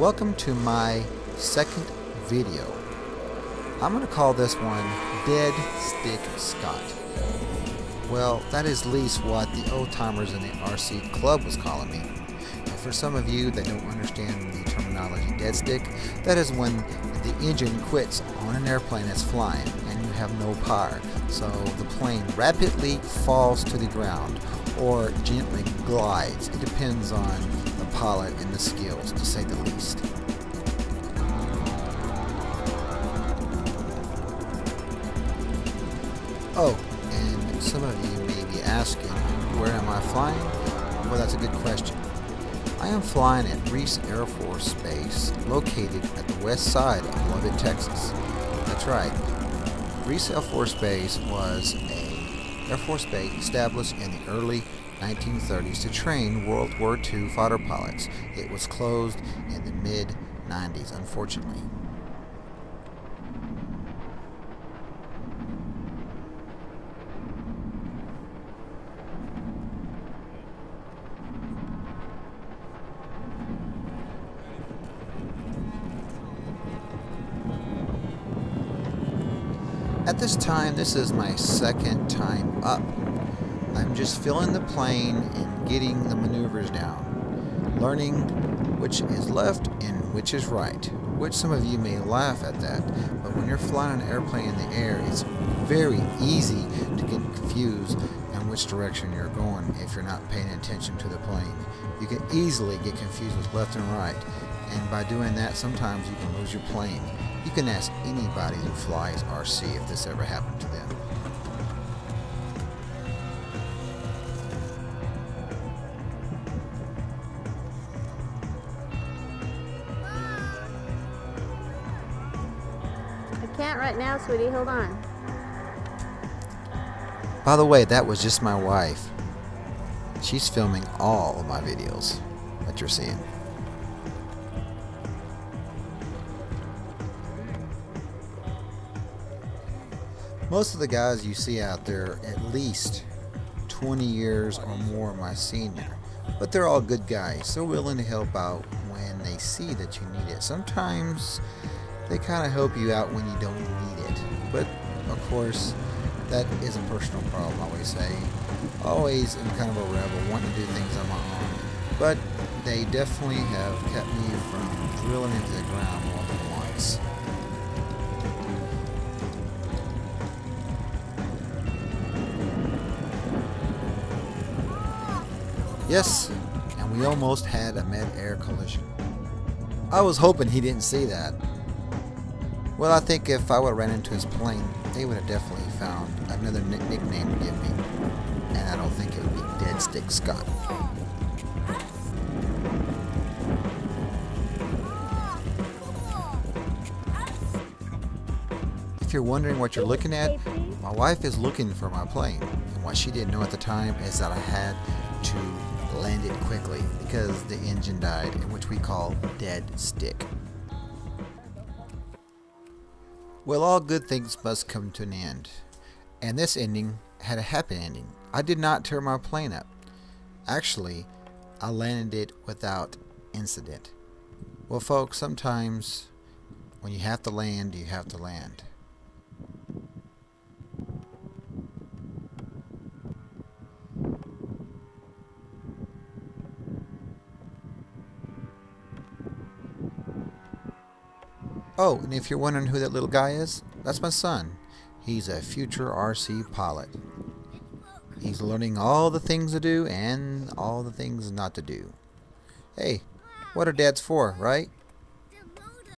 Welcome to my second video. I'm going to call this one Dead Stick Scott. Well, that is at least what the old timers in the RC club was calling me. And for some of you that don't understand the terminology dead stick, that is when the engine quits on an airplane that's flying and you have no power. So the plane rapidly falls to the ground or gently glides. It depends on the pilot and the skills, to say the least. Oh, and some of you may be asking, where am I flying? Well, that's a good question. I am flying at Reese Air Force Base, located at the west side of Lubbock, Texas. That's right. Reese Air Force Base was an Air Force base established in the early 1930s to train World War II fighter pilots. It was closed in the mid-90s, unfortunately. At this time, this is my second time up. I'm just filling the plane and getting the maneuvers down, learning which is left and which is right, which some of you may laugh at that, but when you're flying an airplane in the air, it's very easy to get confused in which direction you're going if you're not paying attention to the plane. You can easily get confused with left and right, and by doing that, sometimes you can lose your plane. You can ask anybody who flies RC if this ever happened to them. I can't right now, sweetie. Hold on. By the way, that was just my wife. She's filming all of my videos that you're seeing. Most of the guys you see out there at least 20 years or more my senior, but they're all good guys. They're willing to help out when they see that you need it. Sometimes they kind of help you out when you don't need it, but of course that is a personal problem. I always say, always am kind of a rebel, wanting to do things on my own, but they definitely have kept me from drilling into the ground more than once. Yes, and we almost had a mid-air collision. I was hoping he didn't see that. Well, I think if I would have ran into his plane, they would have definitely found another nickname to give me. And I don't think it would be Dead Stick Scott. If you're wondering what you're looking at, my wife is looking for my plane. And what she didn't know at the time is that I had to land it quickly because the engine died, in which we call dead stick. Well, all good things must come to an end, and this ending had a happy ending. I did not tear my plane up. Actually, I landed it without incident. Well, folks, sometimes when you have to land, you have to land. Oh, and if you're wondering who that little guy is, that's my son. He's a future RC pilot. He's learning all the things to do and all the things not to do. Hey, what are dads for, right?